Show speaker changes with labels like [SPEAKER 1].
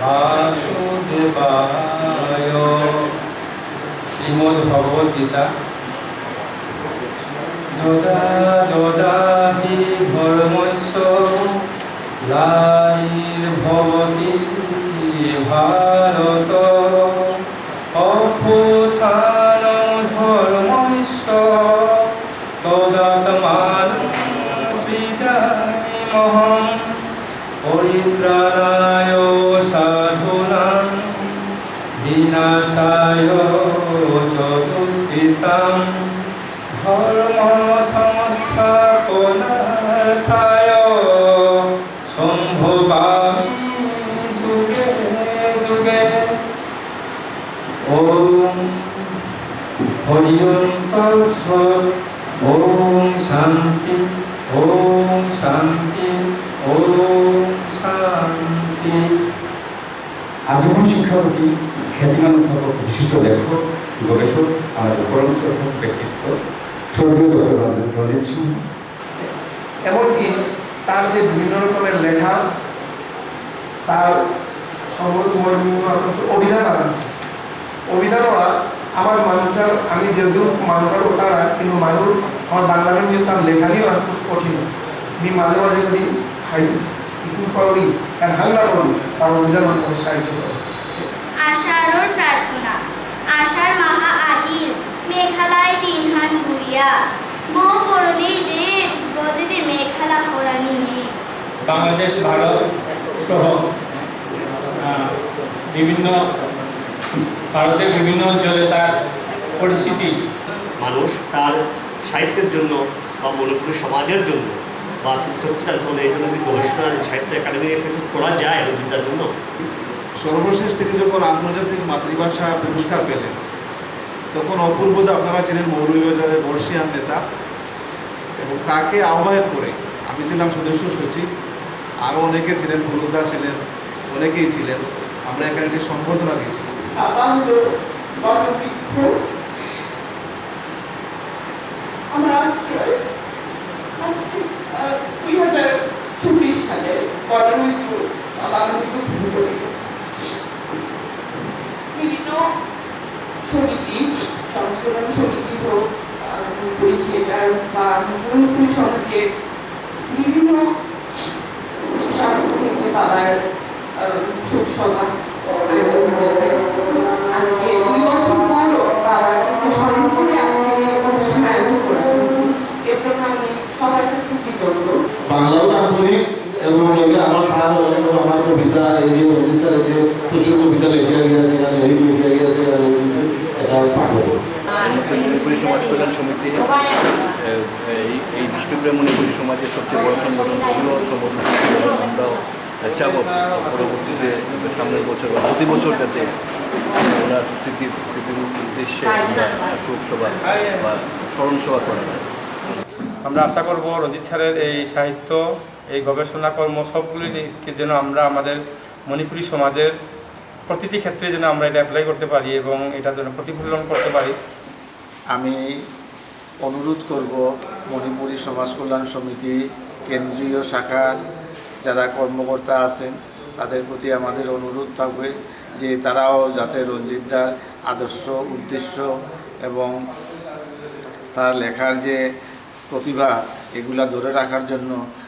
[SPEAKER 1] বাসুদেবায়। শ্রীমদ্ ভগবদ্ গীতা। যদা যদা হি ধর্মস্য গ্লানির্ভবতি ভারত অভ্যুত্থানং ধর্মস্য তদাত্মাनं সৃজাম্যহং পরিত্রাণায় সাধূনাং বিনাশায় চ দুষ্কৃতাং ধর্ম সংস্থাপনার্থায় সম্ভবামি যুগে যুগে। ওম হরি ওম তৎসৎ। ওম শান্তি ওম শান্তি ওম শান্তি।
[SPEAKER 2] আজীবন শিক্ষাপতি খ্যাতিমান অধ্যাপক, বিশিষ্ট লেখক, গবেষক, আমাদের পরম শ্রদ্ধেয় ব্যক্তিত্ব স্বর্গীয় ডক্টর রঞ্জিত সিংহ।
[SPEAKER 3] এমনকি তার যে বিভিন্ন রকমের লেখা, তার অত্যন্ত অভিধান আছে। অভিধানরা আমার মানুষটার, আমি যেহেতু মানুষটার ওতারা, কিন্তু মানুষ আমার বাংলা নিয়ে তার লেখা নিয়েও খুব কঠিন। আমি মাঝে মাঝে করি খাই পারি আর হাঙ্গা করি, তার অভিধান আমাকে সাহায্য করে।
[SPEAKER 4] আষাঢ়ৰ প্ৰাৰ্থনা। আষাঢ় মাহা আহিল, মেঘালয় দিনহান ঘুরিয়া, বহু বরণে দের গজেদে মেঘালা হরানি নে।
[SPEAKER 1] বাংলাদেশ, ভারত সহ ভারতের বিভিন্ন অঞ্চলে তার পরিচিতি।
[SPEAKER 5] মানুষ তার সাহিত্যের জন্য বা মণিপুরী সমাজের জন্য বা তথ্যের এই জন্য গবেষণা সাহিত্য একাডেমির কিছু করা যায় রঞ্জিতার জন্য।
[SPEAKER 6] সর্বশেষ তিনি যখন আন্তর্জাতিক মাতৃভাষা পুরস্কার পেলেন, তখন অপূর্বদা, আপনারা ছিলেন মৌলভীবাজারের বর্ষিয়ান নেতা, এবং তাকে আহ্বায়ক করে আমি ছিলাম সদস্য সচিব, আরও অনেকে ছিলেন, ফুলুদা ছিলেন, অনেকেই ছিলেন। আমরা এখানে একটি সম্বর্ধনা দিয়েছিলাম।
[SPEAKER 7] আমরা আজকে 2024 সালে 15 জুন বাংলা দিবস চলে গেছে। বিভিন্ন সমিতি, সংস্করণ সমিতি হোক, মণিপুরি থিয়েটার বা মণিপুরি সমাজে বিভিন্ন সাংস্কৃতিক পাড়ার শোকসভা আয়োজন হয়েছে। আজকে 2 বছর পরও বাবাকে স্মরণ করে আজকে অনুষ্ঠান আয়োজন করা হয়েছে। এর জন্য আমি সবার কাছে কৃতজ্ঞ।
[SPEAKER 8] বাংলাও আন্তরিক এবং আমার তার আমার কবিতা, এই যে ওড়িশার যে প্রচুর কবিতা লেখা গিয়েছে, লেখা গিয়েছে, এটা পাঠক
[SPEAKER 9] মণিপুরী সমাজ কল্যাণ সমিতি এই বিষ্ণুপুরে মণিপুরী সমাজের সবচেয়ে বড় সংগঠন, আমরাও চাবো পরবর্তীতে সামনের বছর বা প্রতি বছর যাতে ওনার স্মৃতির উদ্দেশ্যে আমরা শোক সভা বা স্মরণ সভা করা হয়।
[SPEAKER 1] আমরা আশা করব রঞ্জিত স্যারের এই সাহিত্য, এই গবেষণা কর্ম সবগুলিকে যেন আমরা আমাদের মণিপুরী সমাজের প্রতিটি ক্ষেত্রে যেন আমরা এটা অ্যাপ্লাই করতে পারি এবং এটা যেন প্রতিফলন করতে পারি।
[SPEAKER 6] আমি অনুরোধ করব মণিপুরী সমাজ কল্যাণ সমিতি কেন্দ্রীয় শাখার যারা কর্মকর্তা আছেন তাদের প্রতি আমাদের অনুরোধ থাকবে যে তারাও যাতে রঞ্জিতদার আদর্শ, উদ্দেশ্য এবং তার লেখার যে প্রতিভা, এগুলা ধরে রাখার জন্য